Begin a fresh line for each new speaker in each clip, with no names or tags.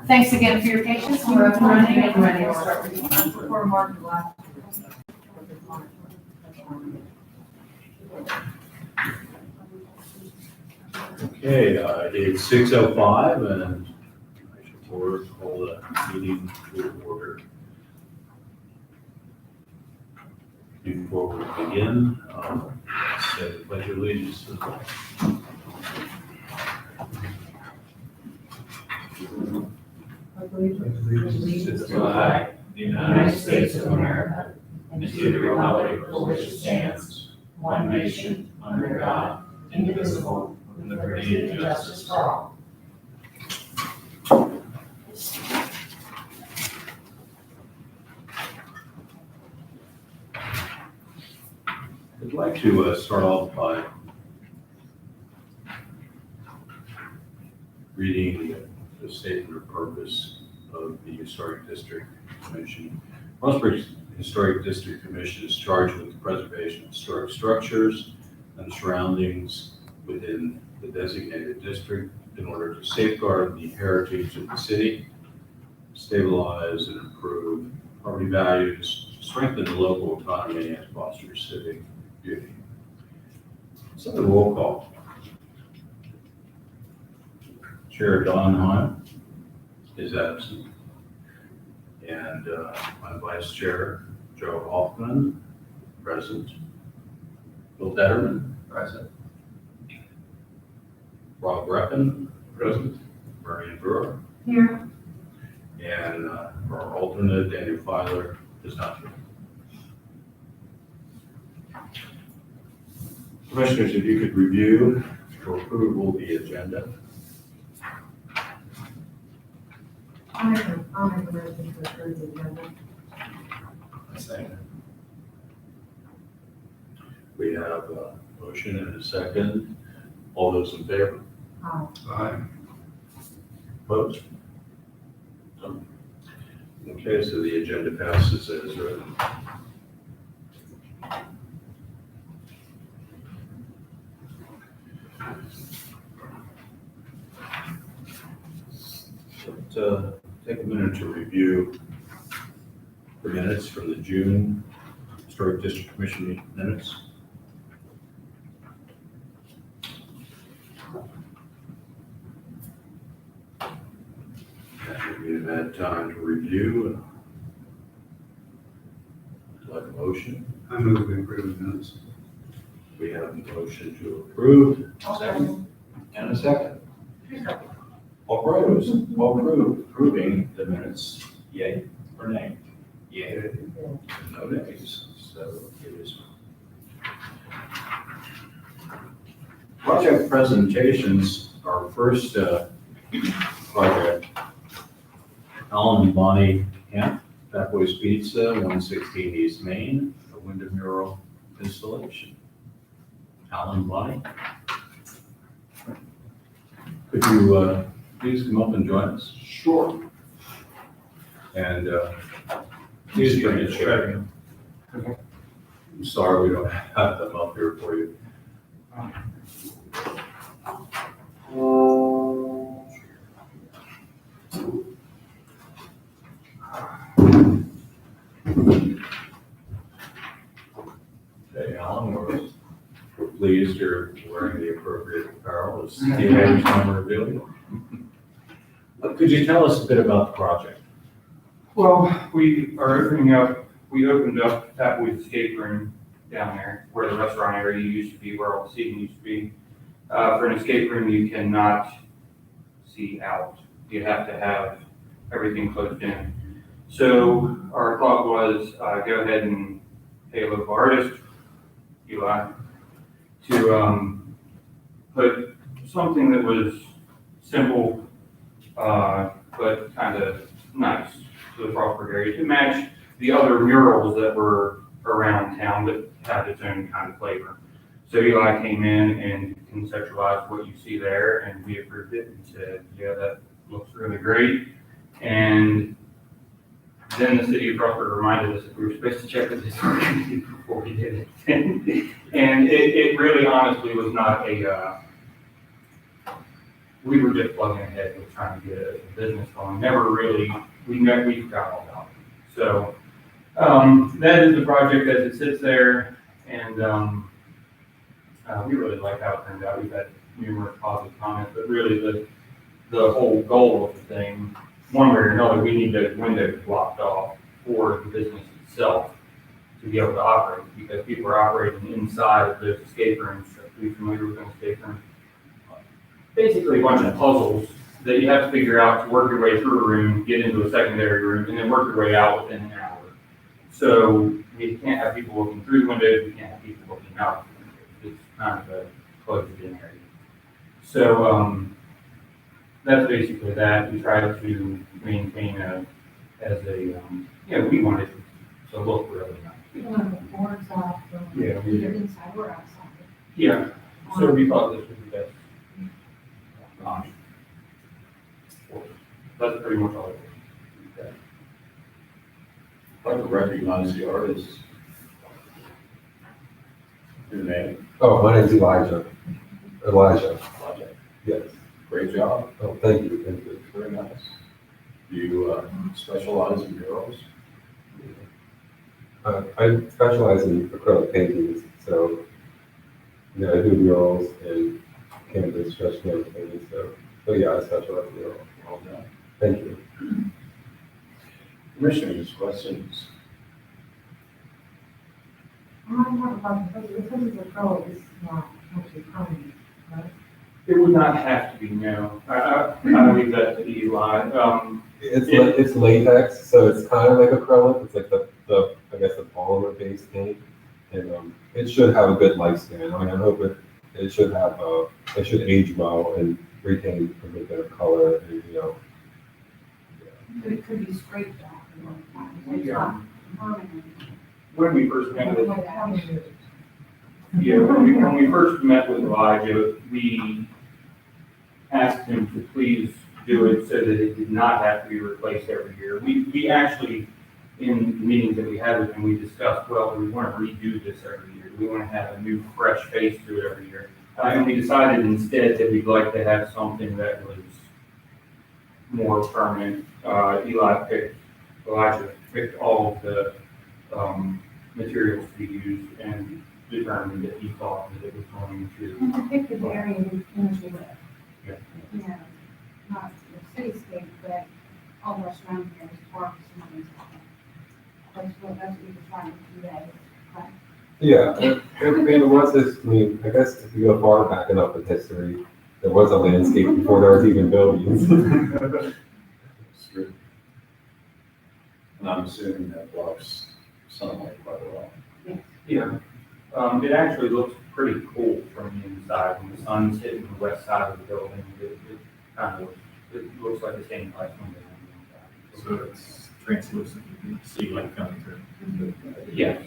Thanks again for your patience. We're up and running and ready to start before Mark left.
Okay, it's 6:05 and I should call the meeting to order. Before we begin, say the pledge of allegiance to the flag.
Allegiance to the flag of the United States of America, and to the republic for which it stands, one nation, under God, indivisible, with liberty and justice for all.
I'd like to start off by reading the statement of purpose of the Historic District Commission. Rubric Historic District Commission is charged with the preservation of historic structures and surroundings within the designated district in order to safeguard the heritage of the city, stabilize and improve property values, strengthen the local economy, and foster civic beauty. So the roll call. Chair Donheim is absent. And my vice chair, Joe Hoffman, present. Bill Detterman, present. Rob Reppin, present. Marion Brewer.
Here.
And our alternate, Daniel Filer, is not here. Commissioners, if you could review for approval the agenda.
I'll make a motion to approve the agenda.
Second. We have a motion and a second. All those in favor? Aye. Opposed? None. Okay, so the agenda passes as written. Take a minute to review the minutes from the June Historic District Commission minutes. We've had time to review. Like a motion.
I move we approve the minutes.
We have a motion to approve. Second. And a second. Approving the minutes, yay or nay? Yay. No nays, so it is. Project presentations, our first project, Alan and Bonnie Hanft, Fatboy's Pizza, 116 East Main, a window mural installation. Alan and Bonnie, could you please come up and join us?
Sure.
And please bring a chair. I'm sorry we don't have them up here for you. Okay, Alan, we're pleased you're wearing the appropriate apparel as teenagers memorabilia. Could you tell us a bit about the project?
Well, we opened up Fatboy's escape room down there where the restaurant area used to be, where all the seating used to be. For an escape room, you cannot see out. You have to have everything closed in. So our thought was go ahead and pay a local artist, Eli, to put something that was simple, but kind of nice to the Frostburg area to match the other murals that were around town that had its own kind of flavor. So Eli came in and conceptualized what you see there, and we approved it and said, yeah, that looks really great. And then the city of Frostburg reminded us that we were supposed to check with this organization before we did it. And it really honestly was not we were just plugging ahead with trying to get a business going. Never really, we forgot all about it. So, that is the project as it sits there, and, we really like how it turned out. We've had numerous positive comments, but really the whole goal of the thing, one way or another, we need the windows blocked off for the business itself to be able to operate, because people are operating inside of those escape rooms. Are you familiar with an escape room? Basically a bunch of puzzles that you have to figure out to work your way through a room, get into a secondary room, and then work your way out within an hour. So we can't have people looking through the windows, we can't have people looking out the windows. It's kind of a closed-in area. So that's basically that. We try to maintain we want it to look really nice.
You want the boards off,
Yeah.
either inside or outside.
Yeah, so we thought this would be best. That's pretty much all it is.
I'd like to recognize the artists. Your name?
Oh, my name's Elijah. Elijah,
Project.
yes.
Great job.
Oh, thank you, thank you.
Very nice. Do you specialize in murals?
I specialize in acrylic paintings, so, yeah, I do murals and canvas, stretch paintings, so yeah, I specialize in murals.
Well done.
Thank you.
Commissioners, questions?
I have a question, because it's acrylic, it's not actually permanent, right?
It would not have to be, no. I leave that to Eli.
It's latex, so it's kind of like acrylic, it's like the I guess the polymer based paint, and it should have a good lifespan. I mean, I hope it should have it should age well and retain a good bit of color, and
But it could be scraped off at one time. It's
Yeah.
not permanent.
When we first met with,
Like, how many years?
yeah, when we first met with Elijah, we asked him to please do it so that it did not have to be replaced every year. We actually, in the meetings that we had with him, we discussed, well, we want to redo this every year. We want to have a new, fresh face to it every year. And we decided instead that we'd like to have something that was more permanent. Elijah picked all of the materials to be used and determined that he thought that it was going to.
And to pick the area in which we live.
Yeah.
You know, not the cityscape, but all the surrounding areas, parks and things like that. That's what we were trying to convey, right?
Yeah, and it was this, I mean, I guess if you go far back enough in history, there was a landscape before there was even buildings.
It's true. And I'm assuming that blocks sunlight quite well.
Yeah, it actually looks pretty cool from the inside. When the sun's hitting the west side of the building, it kind of looks like the same light from the inside.
So it's translucent, you can see light coming through.
Yes,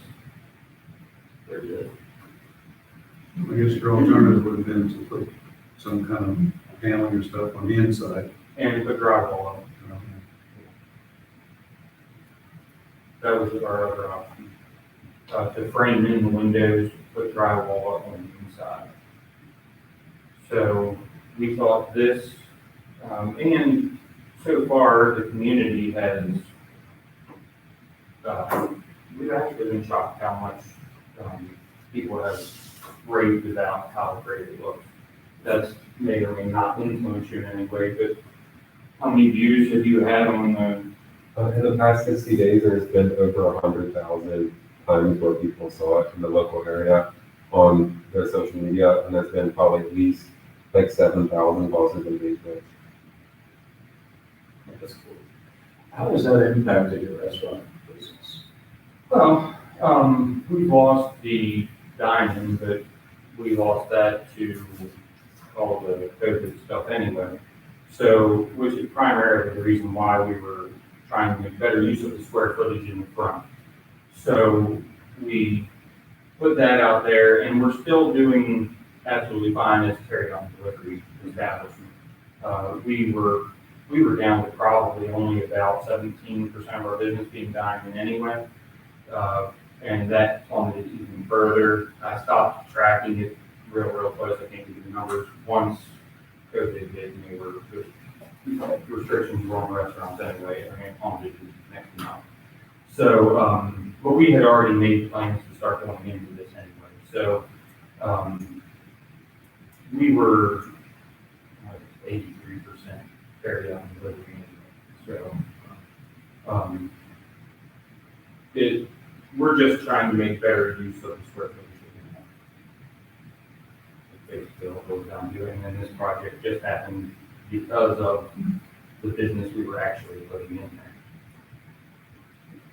Very good.
I guess your alternative would have been to put some kind of paneling or stuff on the inside.
and put drywall on it. That was our other option. To frame in the windows, put drywall up on the inside. So we thought this, and so far the community has, we've actually been shocked how much people have raved about how great it looks. That's may or may not influence you in any way, but how many views have you had on the?
In the past 60 days, there's been over 100,000 times where people saw it in the local area on their social media, and there's been probably at least like 7,000 positive engagement.
That's cool. How has that impacted your restaurant business?
Well, we've lost the dining, but we lost that to all the COVID stuff anyway. So, which is primarily the reason why we were trying to make better use of the square footage in the front. So we put that out there, and we're still doing absolutely fine as a carry-on delivery establishment. We were down to probably only about 17% of our business being dined-in anyway. And that plummeted even further. I stopped tracking it real close. I can't give you the numbers once COVID hit, and they were, the restrictions were on restaurants anyway, I mean, on the next month. So, but we had already made plans to start going into this anyway, so, we were 83% carried out in delivery anyway, so, we're just trying to make better use of the square footage that we have. Basically, what I'm doing, and this project just happened because of the business we were actually putting in there.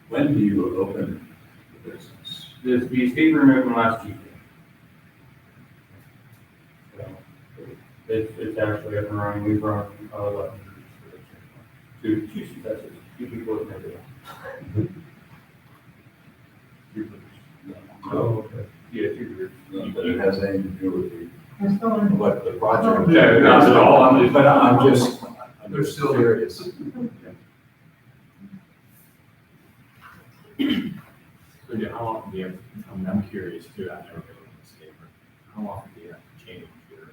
When do you open the business?
The escape room opened last Tuesday. So, it's actually up and running, we've run 11 groups for this. Two successes, 2 people have made it.
Oh, okay.
Yeah, 2 groups.
But it has anything to do with
We're still in.
what the project.
No, not at all.
They're still curious.
So how often do you have, I'm curious too, I've never been in an escape room. How often do you have to change your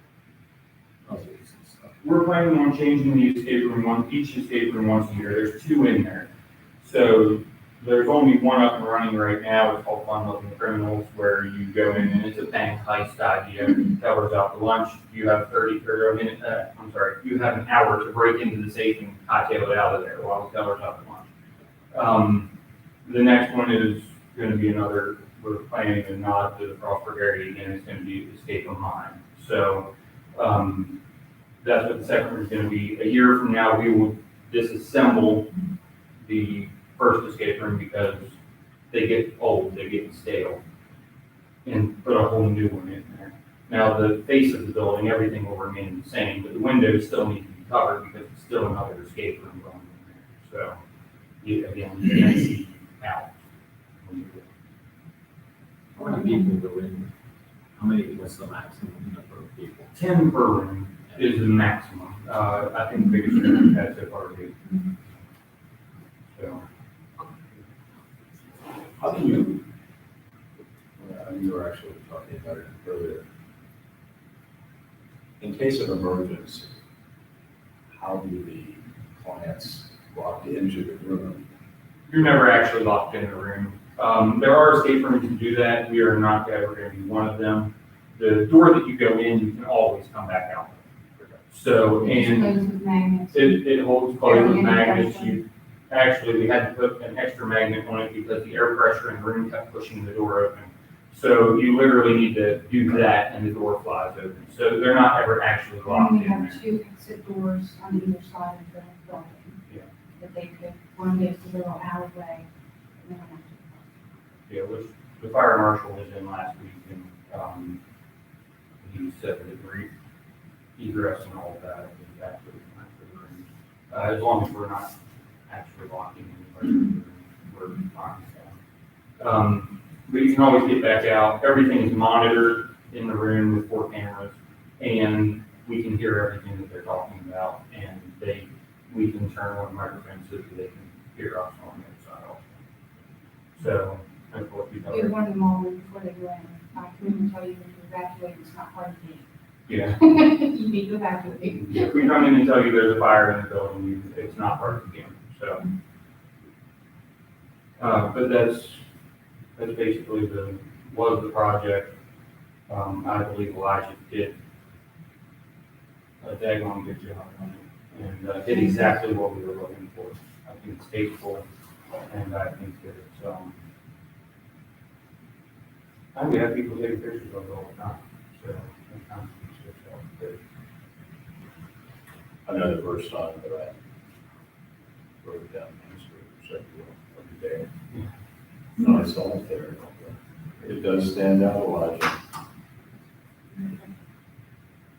puzzles and stuff?
We're planning on changing the escape room each escape room once a year. There's 2 in there. So there's only one up and running right now. It's called Fun Loving Criminals, where you go in and it's a bank heist idea. Tellers out to lunch. You have you have an hour to break into the safe and hightail it out of there while the teller's out to lunch. The next one is going to be we're planning to nod to the Cross Brigade again. It's going to be Escape of Mine. So that's what the second one is going to be. A year from now, we will disassemble the first escape room because they get old, they get stale, and put a whole new one in there. Now, the face of the building, everything will remain the same, but the windows still need to be covered because it's still another escape room going in there. So, you can't see out.
How many people go in? What's the maximum number of people?
10 per room is the maximum. I think the biggest room we've had so far is 8. So,
How do you were actually talking about it earlier. In case of emergency, how do the clients walk into the room?
you're never actually locked in a room. There are escape rooms to do that. We are not ever going to be one of them. The door that you go in, you can always come back out. So, and
Closed with magnets.
it holds closed with
Yeah,
magnets.
any
We had to put an extra magnet on it because the air pressure in the room kept pushing the door open. So you literally need to do that and the door flies open. So they're not ever actually locked
And we
in there.
have 2 exit doors on either side of the building.
Yeah.
That they could, one goes to the little alleyway. and then one
Yeah, which the fire marshal was in last week and, he said that egress and all of that is absolutely fine for the room. As long as we're not actually locking anybody, we're fine. But you can always get back out. Everything is monitored in the room with 4 cameras, and we can hear everything that they're talking about, and we can turn on microphones so that they can hear us on the other side also. So, that's what we
We
covered.
warn them all before they go in. I couldn't even tell you that to evacuate, it's not part of the
Yeah.
game. You need to evacuate.
If we come in and tell you there's a fire in the building, it's not part of the game, so. But that's basically was the project. I believe Elijah did a daggone good job on it, and did exactly what we were looking for. I think it's faithful, and I think that it's, we have people taking pictures of it all the time, so. it's kind of good.
I know the first time that I rode down Main Street, every day. No, it's all there. It does stand out a lot.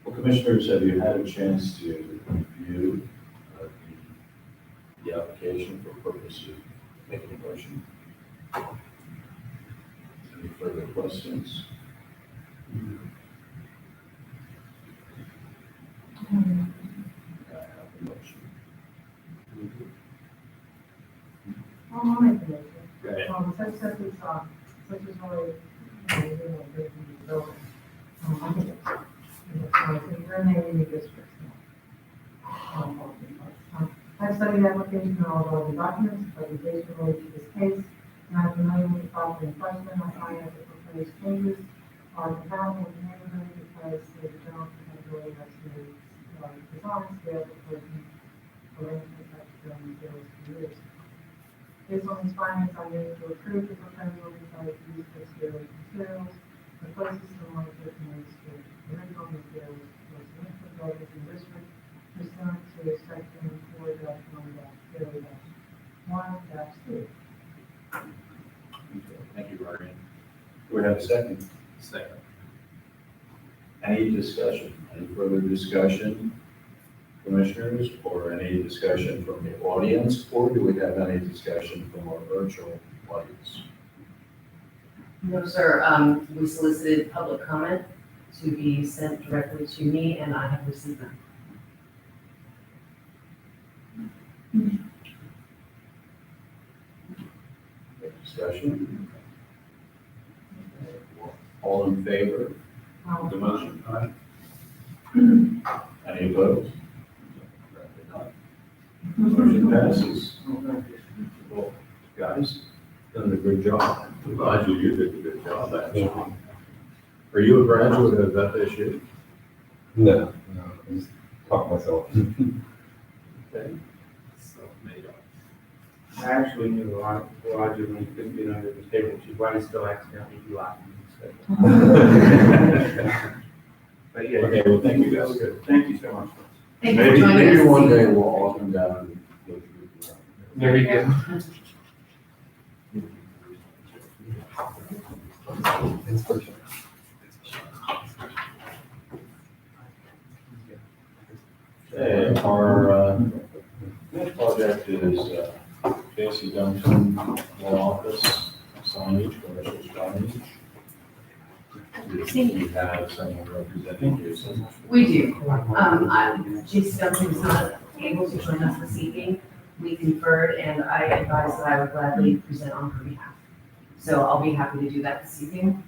Well, commissioners, have you had a chance to review the application for purpose of making a motion? Any further questions? I have a motion.
I'll make the motion.
Right.
Such as really, building. I think it's, I think we're in the district now. I've studied the application and all relevant documents, presentation related to this case, and I'm familiar with the property in question. I find that the proposed changes are compatible with the neighborhood because the general category has made designs to be able to put arrangements that during materials for years. Based on these findings, I move to approve the proposal because the use of exterior materials replaces the one that makes the original materials for significant buildings in district pursuant to section 4-1-1-2.
Thank you, Ryan. Do we have a second?
Second.
Any discussion, any further discussion, commissioners, or any discussion from the audience, or do we have any discussion from our virtual audience?
No, sir. We solicited public comment to be sent directly to me, and I have received them.
Discussion? All in favor of the motion?
Aye.
Any opposed? Motion passes. Well, guys, done a good job. I'm glad you did a good job, actually. Are you a graduate of FSU?
No, I just talk myself.
Okay.
Self-made up.
I actually knew Elijah when he couldn't get under the table, which is why he still accidentally do lots of But yeah,
Okay, well, thank you guys.
thank you so much.
Thank you for
Maybe,
joining us.
maybe one day we'll all come down and go through the.
There you go.
It's for sure.
Okay, our next project is Jayci Duncan Law Office Signage, commercial signage. We have someone representing you.
We do. Jayci Duncan is not able to join us this evening. We conferred, and I advised that I would gladly present on her behalf. So I'll be happy to do that this evening.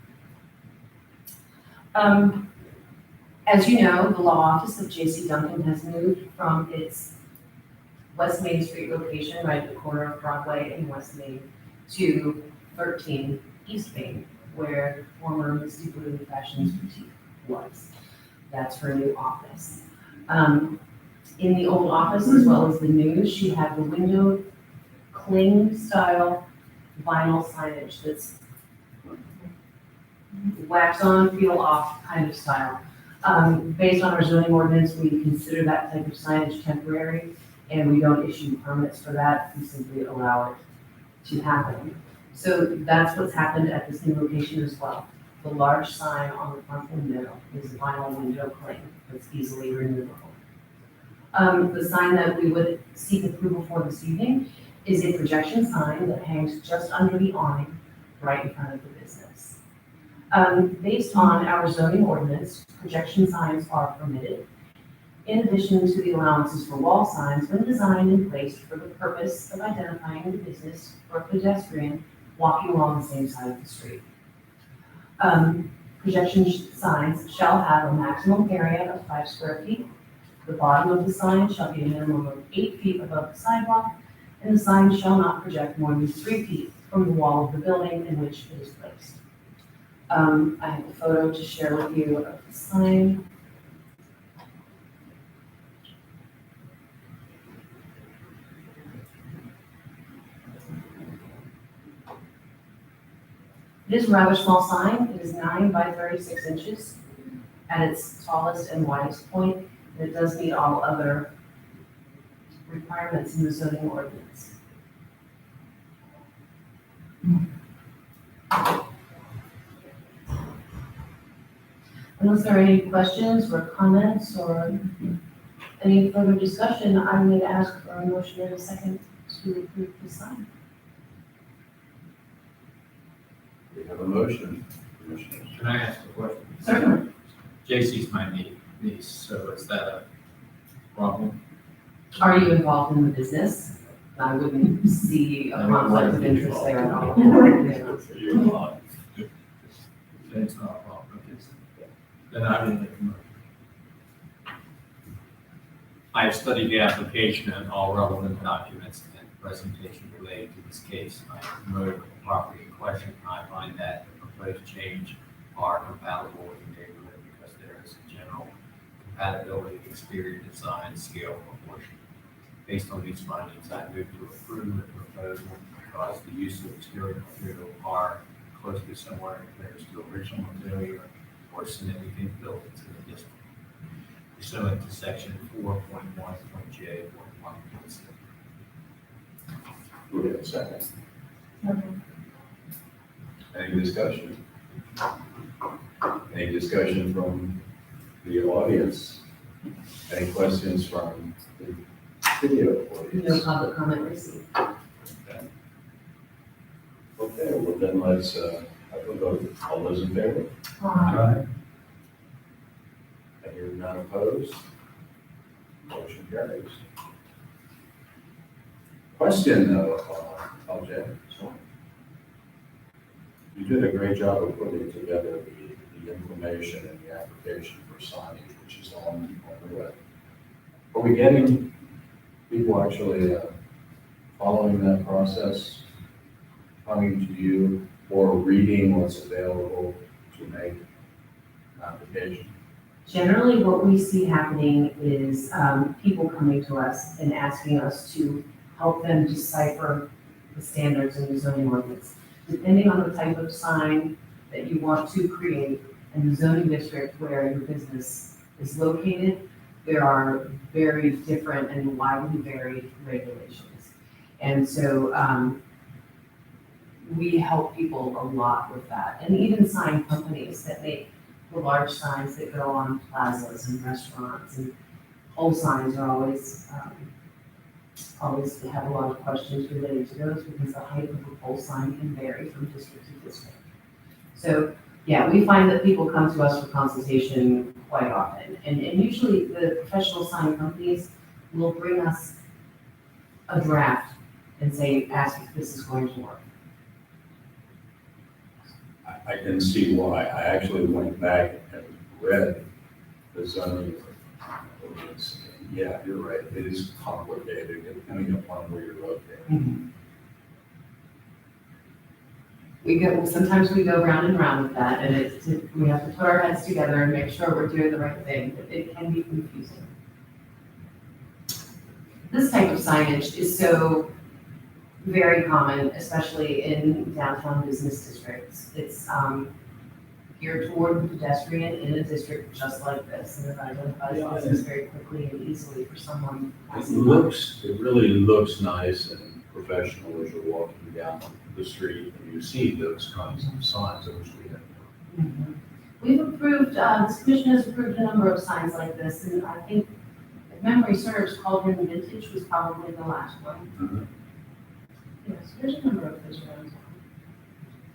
As you know, the law office of Jayci Duncan has moved from its West Main Street location, right at the corner of Broadway and West Main, to 13 East Main, where former Misty Blue Fashions Boutique was. That's her new office. In the old office, as well as the new, she had the window cling style vinyl signage that's wax on, feel off kind of style. Based on our zoning ordinance, we consider that type of signage temporary, and we don't issue permits for that. We simply allow it to happen. So that's what's happened at this new location as well. The large sign on the front window is a vinyl window cling that's easily removable. The sign that we would seek approval for this evening is a projection sign that hangs just under the awning right in front of the business. Based on our zoning ordinance, projection signs are permitted, in addition to the allowances for wall signs when designed and placed for the purpose of identifying the business or pedestrian walking along the same side of the street. Projection signs shall have a maximum area of 5 square feet. The bottom of the sign shall be a minimum of 8 feet above the sidewalk, and the sign shall not project more than 3 feet from the wall of the building in which it is placed. I have a photo to share with you of the sign. It is a rather small sign. It is 9 by 36 inches at its tallest and widest point. And it does meet all other requirements in the zoning ordinance. Unless there are any questions or comments or any further discussion, I would ask for a motion in a second to approve the sign.
We have a motion, Commissioners.
Can I ask a question?
Certainly.
Jayci's my niece, so is that a problem?
Are you involved in the business? I wouldn't see a conflict of interest there at all.
You're involved. It's not a problem. Then I will make a motion. I have studied the application and all relevant documents and presentation related to this case. I have promoted the property in question, and I find that the proposed change are compatible with the neighborhood because there is a general compatibility, exterior design, scale, proportion. Based on these findings, I move to approve the proposal because the use of exterior material are closely similar in comparison to original material or significant buildings in the district. Pursuant to section 4.1.J.1.6.
Do we have a second?
Okay.
Any discussion? Any discussion from the audience? Any questions from the video
No
audience?
public comment received.
Okay, well then let's have a vote. All those in favor?
Aye.
I hear none opposed. Motion carries. Question though, LJ. You did a great job of putting together the information and the application for signage, which is on the web. Are we getting people actually following that process, coming to you, or reading what's available to make an application?
Generally, what we see happening is people coming to us and asking us to help them decipher the standards in the zoning ordinance. Depending on the type of sign that you want to create and the zoning district where your business is located, there are very different and widely varied regulations. And so we help people a lot with that. And even sign companies that make the large signs that go on plazas and restaurants, and pole signs are always have a lot of questions related to those because the height of a pole sign can vary from district to district. So yeah, we find that people come to us for consultation quite often, and usually the professional sign companies will bring us a draft and say, ask if this is going to work.
I can see why. I actually went back and read the zoning ordinance. Yeah, you're right. It is complicated depending upon where you're located.
Sometimes we go round and round with that, and we have to put our heads together and make sure we're doing the right thing, but it can be confusing. This type of signage is so very common, especially in downtown business districts. It's geared toward the pedestrian in a district just like this, and it identifies business very quickly and easily for someone.
It really looks nice and professional as you're walking down the street and you see those kinds of signs. I wish we had more.
Mhm. We've approved, this commission has approved a number of signs like this, and I think, if memory serves, Cauldron Vintage was probably the last one. Yes, there's a number of those around town.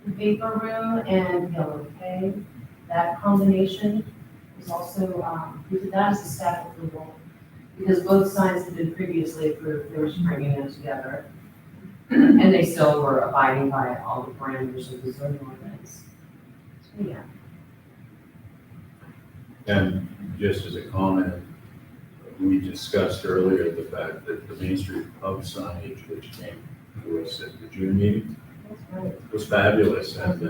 The Vapor Room and Yellow Cave, that combination is also, we did that as a staff approval, because both signs had been previously approved, they were just bringing them together. And they still were abiding by all the parameters of the zoning ordinance. So, yeah.
And just as a comment, we discussed earlier the fact that the Main Street pub signage, which came to us at the June meeting, was fabulous, and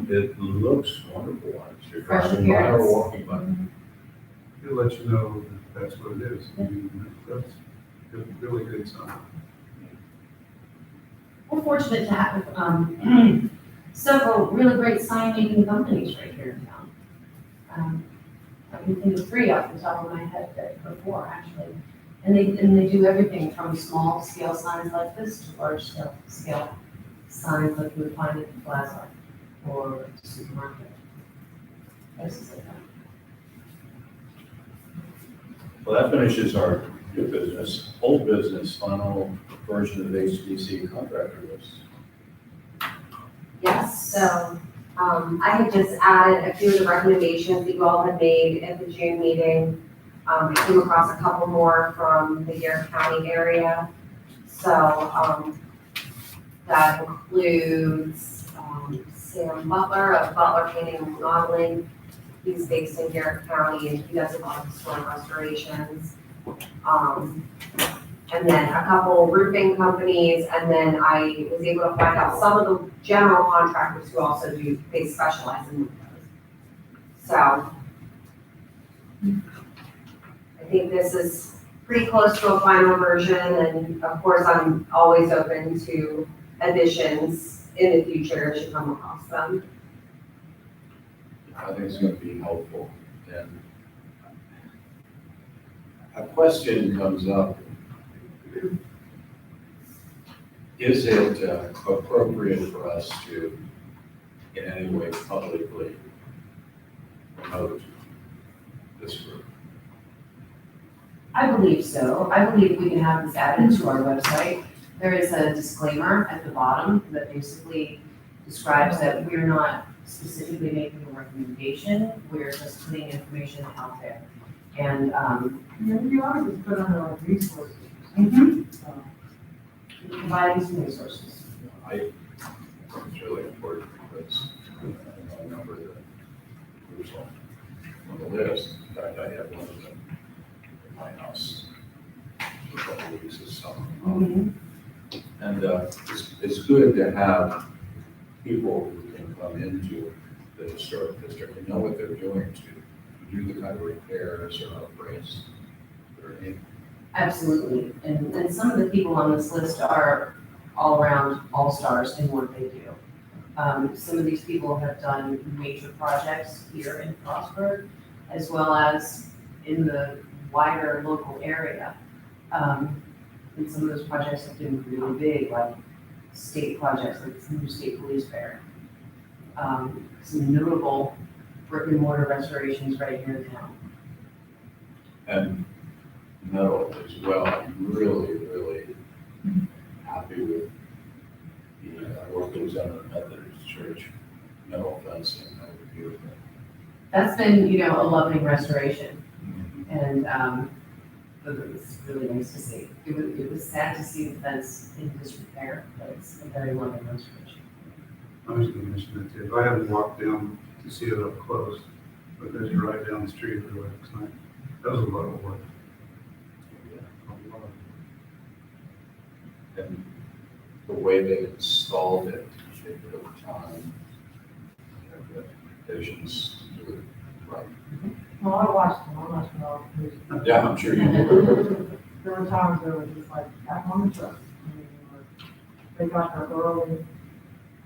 it looks wonderful on the street.
Fresh
Driving by or
appearance.
walking by.
He'll let you know that that's what it is. That's good, really good sign.
We're fortunate to have several really great sign making companies right here in town. I can think of 3 off the top of my head that before actually. And they do everything from small scale signs like this to large scale signs like you would find at the plaza or the supermarket. Places like that.
Well, that finishes our new business. Old business, final version of the HDC contractor list.
Yes, so I had just added a few of the recommendations that you all had made at the June meeting. I came across a couple more from the Garrett County area. So that includes Sam Butler of Butler Painting and Modeling. He's based in Garrett County and he does a lot of historic restorations. And then a couple roofing companies, and then I was able to find out some of the general contractors who also they specialize in windows. So I think this is pretty close to a final version, and of course, I'm always open to additions in the future if you come across them.
I think it's going to be helpful. And a question comes up. Is it appropriate for us to, in any way, publicly promote this group?
I believe so. I believe we can have this added to our website. There is a disclaimer at the bottom that basically describes that we're not specifically making a recommendation, we're just putting information out there. And,
You always just put under like resources. So,
providing some resources.
I think it's really important because I know a number of the groups on the list. In fact, I have one of them in my house for a couple of weeks this summer. And it's good to have people who can come into the historic district and know what they're doing to do the kind of repairs or upgrades that are needed.
Absolutely. And some of the people on this list are all around all-stars in what they do. Some of these people have done major projects here in Frostburg, as well as in the wider local area. And some of those projects have been really big, like state projects, like the new state police fair. Some notable brick and mortar restorations right here in town.
And metal as well. I'm really happy with the work that was done at the Methodist Church. Metal fencing, that was beautiful.
That's been, a lovely restoration. And it was really nice to see. It was sad to see the fence in disrepair, but it's a very lovely restoration.
I was gonna mention that too. If I haven't walked down to see it up close, but there's right down the street of the last night. That was a lot of work.
And the way they installed it, they took time, the patience to do it right.
Well, I watched them all.
Yeah, I'm sure you did.
There were times they were just like, back on the truck. They got there early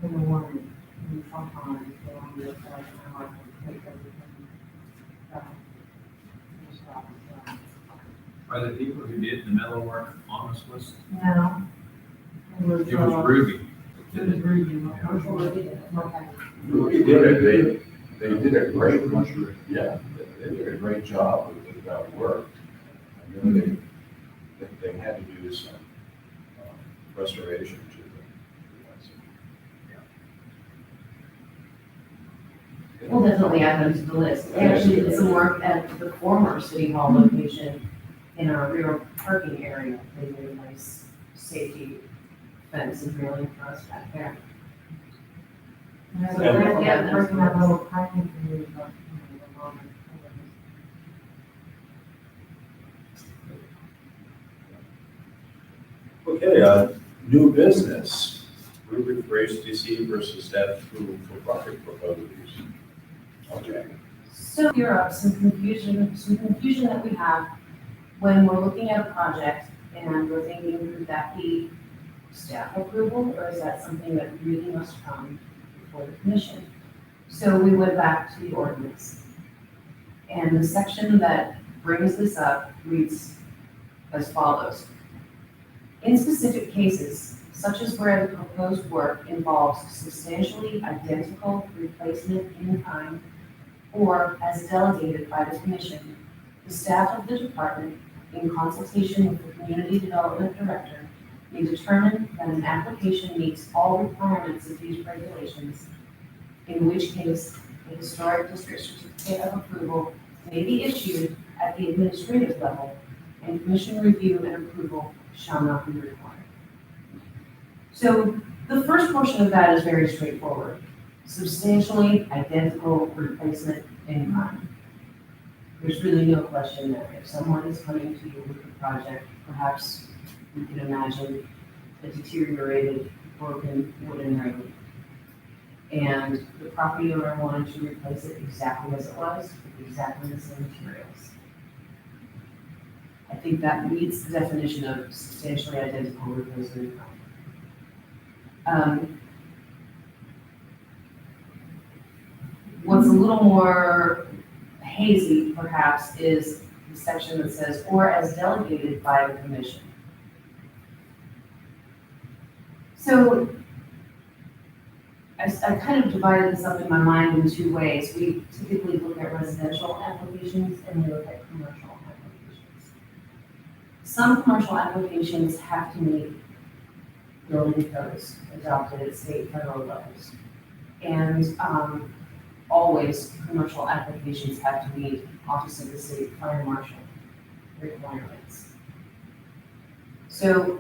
in the morning, and sometimes they on the side, and I take everything.
Are the people who did the metal work on this list?
No. It was
Ruby.
It was Ruby.
Ruby did it, they did a great, they did a great job with that work. I know they had to do some restoration to the.
We'll definitely add them to the list. They actually did some work at the former City Hall location in our rear parking area. They did a nice safety fence and railing for us back there.
Yeah, breaking that little tiny community.
Okay, new business, Rubric for HTC versus staff approval for project proposals. Okay.
So clear up some confusion that we have when we're looking at a project and we're thinking, would that be staff approval, or is that something that really must come before the commission? So we went back to the ordinance. And the section that brings this up reads as follows. In specific cases, such as where the proposed work involves substantially identical replacement in kind or as delegated by the commission, the staff of the department, in consultation with the community development director, may determine that an application meets all requirements of these regulations, in which case a historic district certificate of approval may be issued at the administrative level, and commission review and approval shall not be required. So the first portion of that is very straightforward. Substantially identical replacement in kind. There's really no question that if someone is coming to you with a project, perhaps you can imagine a deteriorated, broken wooden railing. And the property owner wanted to replace it exactly as it was, with exactly the same materials. I think that meets the definition of substantially identical replacement. What's a little more hazy, perhaps, is the section that says, or as delegated by the commission. So I kind of divided this up in my mind in two ways. We typically look at residential applications and we look at commercial applications. Some commercial applications have to meet building codes adopted at state and federal levels. And always commercial applications have to meet Office of the State Fire Marshal requirements. So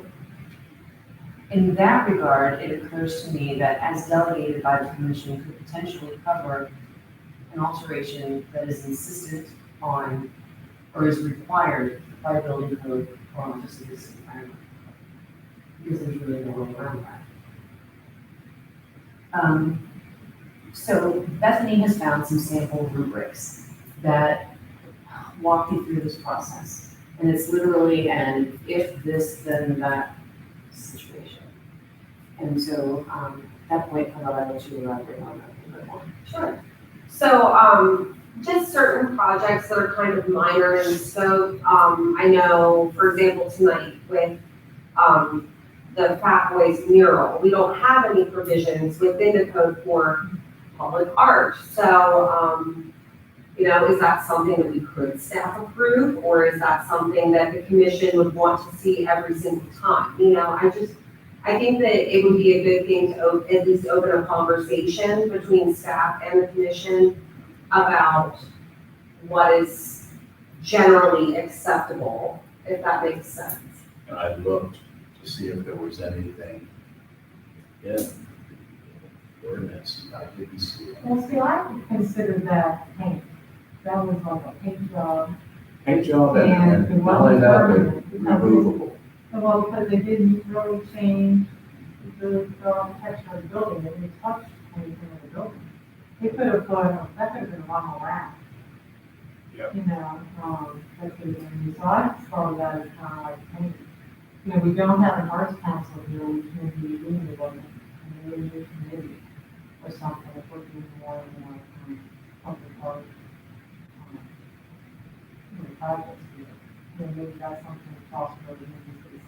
in that regard, it occurs to me that as delegated by the commission could potentially cover an alteration that is insistent on or is required by building code or Office of the State Fire Marshal. Because there's really no way around that. So Bethany has found some sample rubrics that walk you through this process. And it's literally an if this, then that situation. And so at that point, I thought I'd let you elaborate on that a little bit more.
Sure. So, just certain projects that are kind of minor in scope. I know, for example, tonight with, the Fatboy's mural, we don't have any provisions within the code for public art. So, you know, is that something that we could staff approve, or is that something that the commission would want to see every single time? You know, I think that it would be a good thing to at least open a conversation between staff and the commission about what is generally acceptable, if that makes sense.
And I looked to see if there was anything in the ordinance, I didn't see it.
Well, see, I considered that paint. That was like a paint job.
Paint job
And it
and not only
wasn't
that,
permanent,
but
because
removable.
Well, because they didn't really change the architecture of the building, they didn't touch anything in the building. They could have put, that could have been one more round.
Yep.
You know, that could have been, so I saw that as kind of like paint. You know, we don't have an arts council here, we can be doing the building, and maybe a committee or something, if we're doing more and more, public art. Projects here. You know, maybe that's something possible to maybe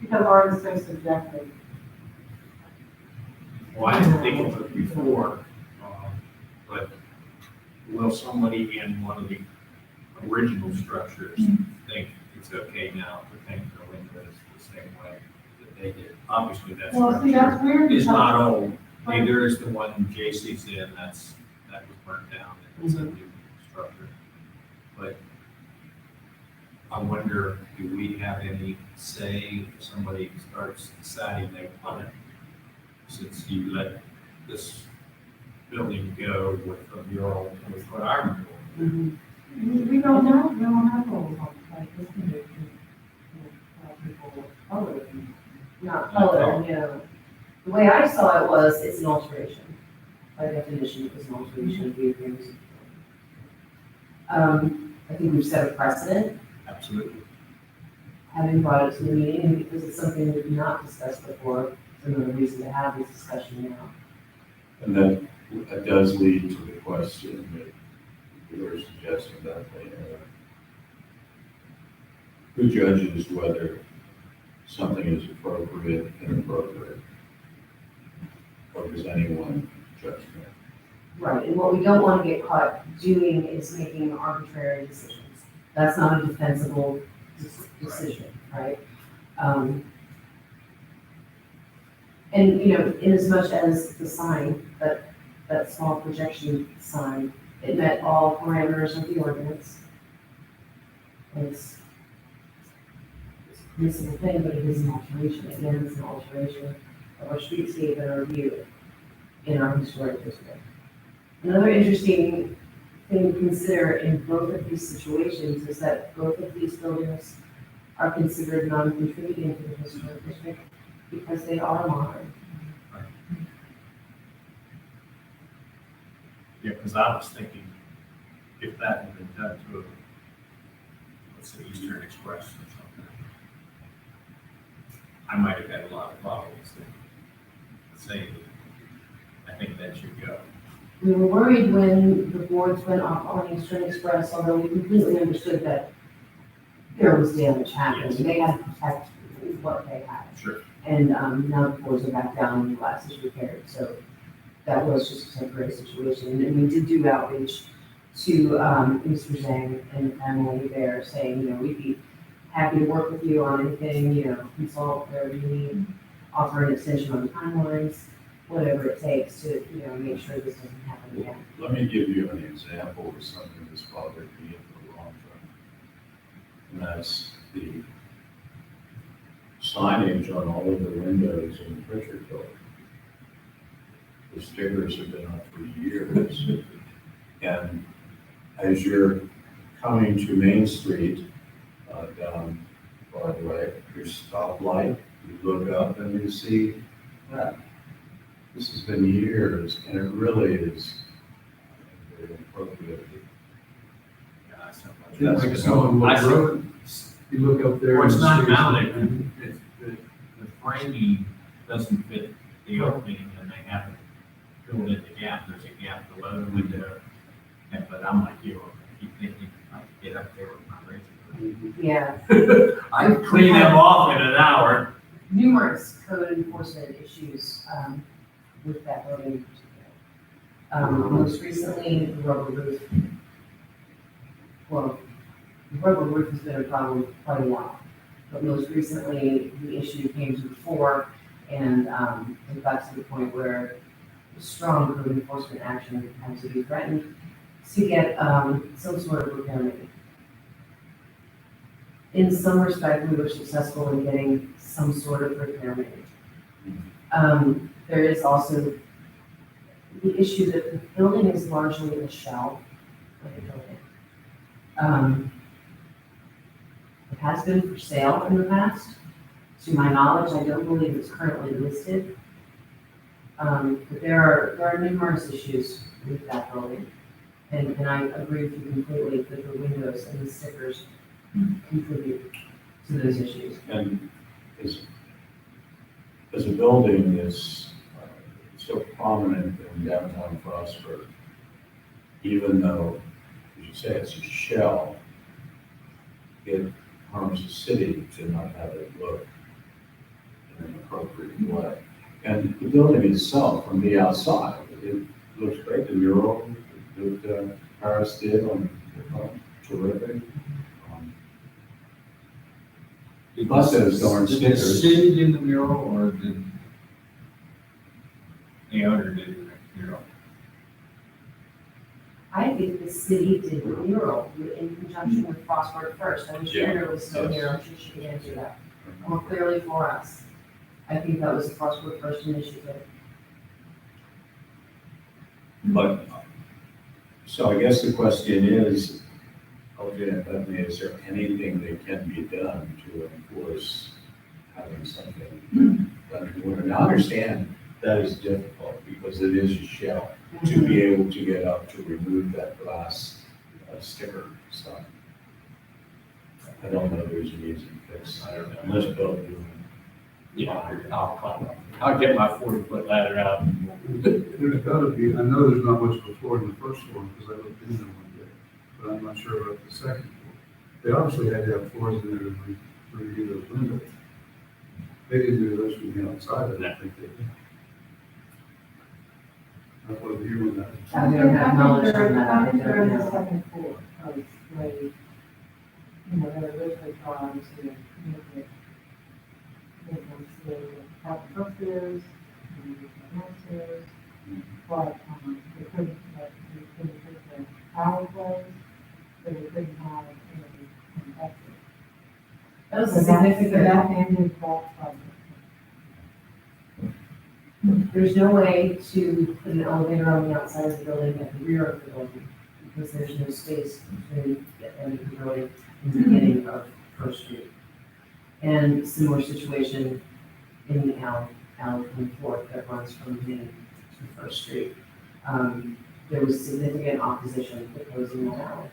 because art is so subjective.
Well, I didn't think of it before, but will somebody in one of the original structures think it's okay now to paint their windows the same way that they did? Obviously, that
Well, see, that's
structure
weird.
is
because-
not old. Neither is the one Jayci's in, that was burnt down, and it's a new structure. But I wonder, do we have any say if somebody starts deciding they want it? Since you let this building go with the mural, with what our mural.
We don't have rules on like this condition. People with color.
Not color, you know. The way I saw it was, it's an alteration. By definition, it was an alteration of the agreement. I think we've set a precedent,
Absolutely.
having brought it to the meeting, and because it's something we've not discussed before, it's another reason to have this discussion now.
And then that does lead to the question that you were suggesting that who judges whether something is appropriate, inappropriate? Or does anyone judge that?
Right, and what we don't want to get caught doing is making arbitrary decisions. That's not a defensible decision, right? And, you know, in as much as the sign, that small projection sign, it met all parameters of the ordinance. It's a permissible thing, but it is an alteration. Again, it's an alteration of our streetscape and our view. in our historic district. Another interesting thing to consider in both of these situations is that both of these buildings are considered non-contributing to the historic district because they are modern.
Yeah, because I was thinking, if that had been done to a, let's say, Eastern Express or something, I might have had a lot of problems saying, I think that should go.
We were worried when the boards went off on Eastern Express, although we completely understood that there was damage happening.
Yes.
They had to protect what they had.
Sure.
And now the boards are back down and the glass is repaired, so that was just a temporary situation. And we did do outreach to Mr. Zhang and the family there, saying, you know, we'd be happy to work with you on anything, you know, consult wherever you need, offer an extension on the timelines, whatever it takes to, you know, make sure this doesn't happen again.
Let me give you an example of something that's bothered me in the long term. And that's the signage on all of the windows in the Pritchard building. The stickers have been up for years. And as you're coming to Main Street, down Broadway, your stoplight, you look up and you see that. This has been years, and it really is very appropriate.
Yeah, I said,
Yeah, like someone
I
would
see.
road, you look up there.
Well, it's
and
not
see-
mounted, it's, the framing doesn't fit the opening, and they have to fill in the gap, there's a gap below the window. And, but I'm like you, I keep thinking, I could get up there with my razor.
Yeah,
I could clean them off in an hour.
numerous code enforcement issues with that building in particular. Most recently, the rubber roof. Well, the rubber roof has been a problem for quite a while, but most recently, the issue came to the fore, and it got to the point where strong code enforcement action had to be threatened to get some sort of repair made. In some respect, we were successful in getting some sort of repair made. There is also the issue that the building is largely a shell of a building. It has been for sale in the past. To my knowledge, I don't believe it's currently listed. But there are numerous issues with that building. And I agree with you completely that the windows and the stickers contribute to those issues.
And as a building is so prominent in downtown Frostburg, even though, as you say, it's a shell, it harms the city to not have it look in an appropriate way. And the building itself, from the outside, it looks great. The mural that Paris did on the front, terrific. Plus those darn
Did the
stickers.
city do the mural, or did the owner do the mural?
I think the city did the mural in conjunction with Frostburg First. I wish
Yeah,
Sandra was still here, I'm sure she could answer that more clearly for us. I think that was the Frostburg First initiative.
But, so I guess the question is, okay, is there anything that can be done to enforce having something done to it? And I understand that is difficult because it is a shell to be able to get up to remove that glass sticker stuff. I don't know if there's an easy fix. I don't know. Unless Bill do.
Yeah, I'll get my 40-foot ladder out.
There's gotta be, I know there's not much before in the first floor, because I looked in there one day, but I'm not sure about the second floor. They obviously had to have floors in there to review those windows. They didn't do those from the outside, I don't think they did. I wasn't here when that.
I don't have knowledge on that.
I think they're in the
know.
second floor, because they, you know, they're originally trying to make them stay have the upstairs, and the downstairs, but, they couldn't put the alleyways, so they couldn't have an exit.
That was
So
a significant.
that ended that project.
There's no way to put an elevator on the outside of the building at the rear of the building, because there's no space between the end of the building and the beginning of First Street. And similar situation in the alley 24 that runs from Main to First Street. There was significant opposition to closing that alley.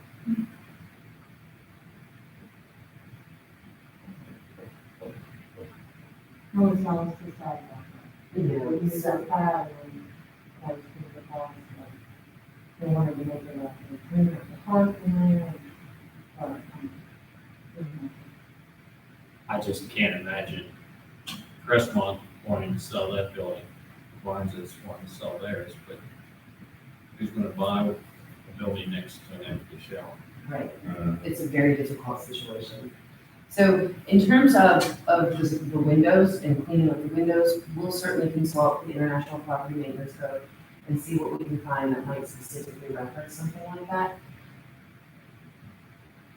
No one's telling us to decide
You know,
We use
so-
that pad and that was kind of the policy. They wanted to make it a improvement of the park in there.
I just can't imagine Crestmont wanting to sell that building, Barnes is wanting to sell theirs, but who's gonna buy a building next to an empty shell?
Right, it's a very difficult situation. So in terms of just the windows and cleaning up the windows, we'll certainly consult the International Property Maintenance Code and see what we can find that might specifically reference something like that.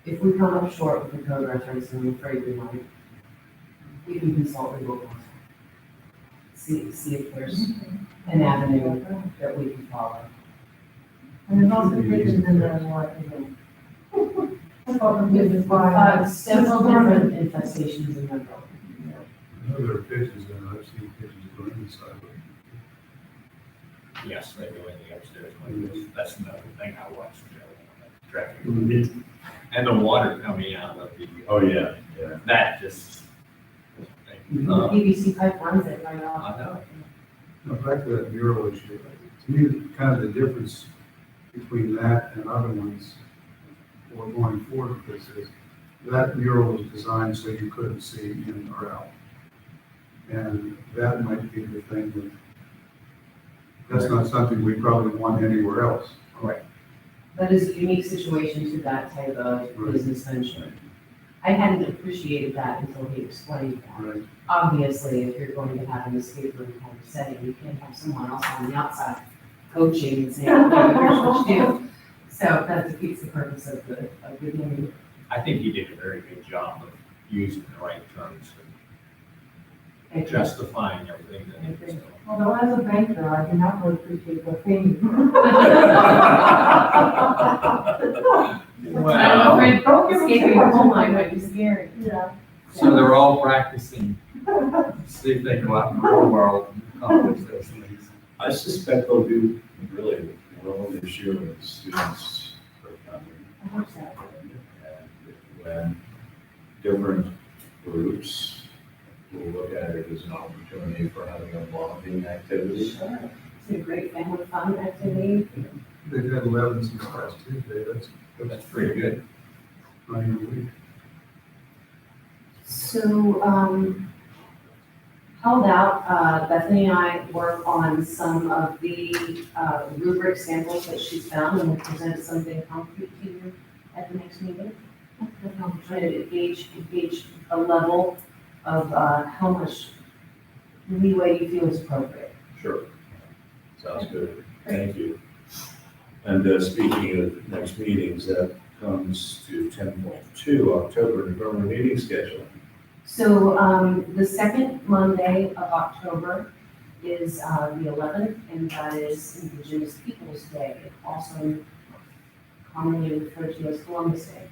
If we come up short with the code reference, and I'm afraid we might, we can consult legal counsel. See if there's an avenue that we can follow.
And there's also pigeons in there, like,
Several different infestations in that building.
I know there are pigeons in it, I've seen pigeons go inside, but
Yes, they go in the upstairs windows, that's another thing I watched, traffic.
Mhm.
And the water coming out of the,
Oh, yeah, yeah.
that just.
The PVC pipe runs it right off.
I know.
now back to that mural issue, to me, kind of the difference between that and other ones, or going forward with this is, that mural was designed so you couldn't see in or out. And that might be the thing that, that's not something we probably want anywhere else.
That is a unique situation to that type of
Right.
business venture. I hadn't appreciated that until he explained that.
Right.
Obviously, if you're going to have an escape room kind of setting, you can't have someone else on the outside coaching and saying, okay, here's what you do. So that defeats the purpose of the name.
I think he did a very good job of using the right terms and
And
justifying everything that he was doing.
Although as a banker, I do not really appreciate the thing.
Well,
Don't give me
escaping your whole mind might be scary.
Yeah.
so they're all practicing, see if they go out in the real world and accomplish those things.
I suspect they'll do really well this year with students are coming.
I hope so.
And when different groups will look at it as an opportunity for having a bonding activity.
Sure. It's a great family fun activity.
They've had 11 since last Tuesday,
That's pretty good.
not even a week.
So, how about, Bethany and I work on some of the, rubric samples that she's found and we'll present something concrete to you at the next meeting. Try to gauge a level of, how much leeway you feel is appropriate.
Sure. Sounds good. Thank you. And speaking of next meetings, that comes to 10.2, October, November meeting schedule.
So, the second Monday of October is, the 11th, and that is Indigenous Peoples' Day, also commonly referred to as Columbus Day.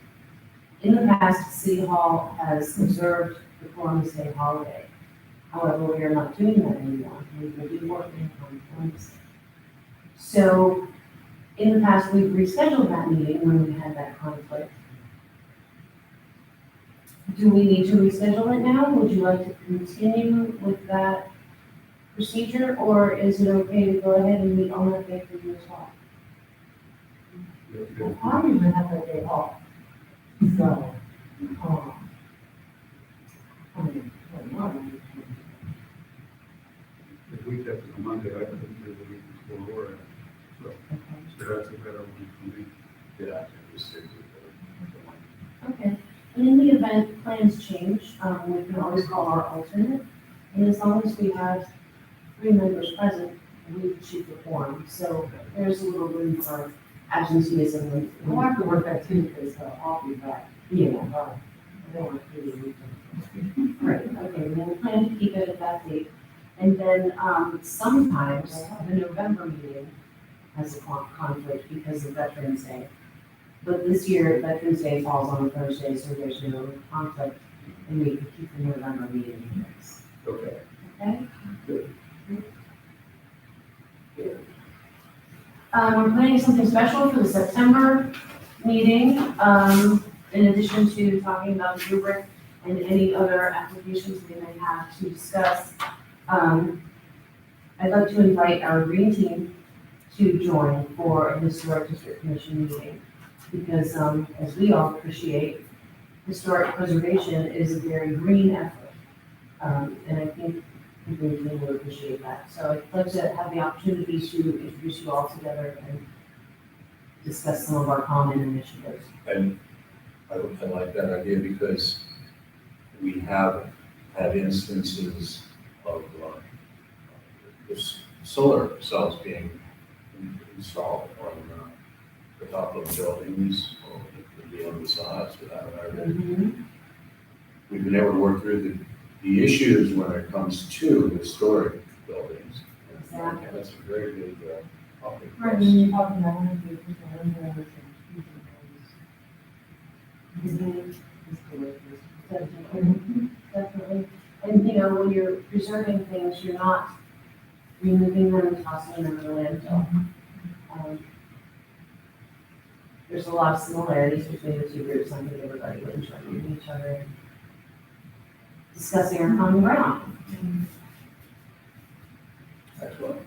In the past, City Hall has observed the Columbus Day holiday. However, we are not doing that anymore. We will be working on Columbus Day. So, in the past, we've rescheduled that meeting when we had that conflict. Do we need to reschedule it now? Would you like to continue with that procedure, or is it okay to go ahead and meet on that day for you as well?
I usually have that day off. So, I mean,
If we kept it on Monday, I couldn't do the week before or after. So that's a better one for me.
Yeah, I can just stick with
Okay, and in the event plans change, we can always call our alternate, and as long as we have 3 members present, we should perform, so there's a little room for absenteeism.
I'll have to work that Tuesday, so I'll be back.
Yeah,
I don't want to do the weekend.
right, okay, we'll plan to keep it at that date. And then, sometimes the November meeting has a conflict because of Veterans Day. But this year, Veterans Day falls on a Thursday, so there's no conflict, and we can keep the November meeting in place.
Okay.
Okay?
Good.
We're planning something special for the September meeting, in addition to talking about the rubric and any other applications we may have to discuss. I'd like to invite our green team to join for a historic district commission meeting. Because, as we all appreciate, historic preservation is a very green effort. And I think the green team will appreciate that. So I'd like to have the opportunity to introduce you all together and discuss some of our common initiatives.
And I like that idea because we have had instances of this solar cells being installed on the top of buildings, or it could be on the sides for that matter. We've been able to work through the issues when it comes to historic buildings.
Exactly.
And that's a very good topic. for
Right,
us.
when you're talking about energy,
Definitely. And, you know, when you're preserving things, you're not removing them and tossing them in the landfill. There's a lot of similarities between the two groups. I think everybody would enjoy meeting each other and discussing our common ground.
Excellent.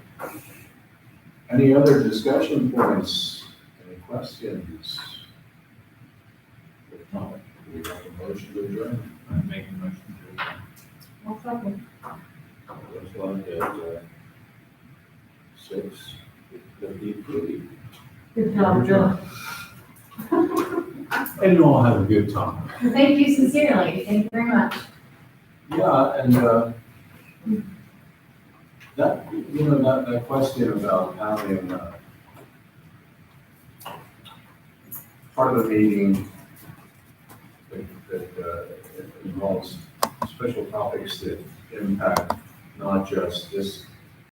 Any other discussion points? Any questions? If not, we have a motion to adjourn.
I make a motion to adjourn.
I'll second.
Looks like at 6:53.
Good job, Joe.
And you all have a good time.
Thank you sincerely. Thank you very much.
Yeah, and, that, that question about having, part of the meeting that involves special topics that impact not just this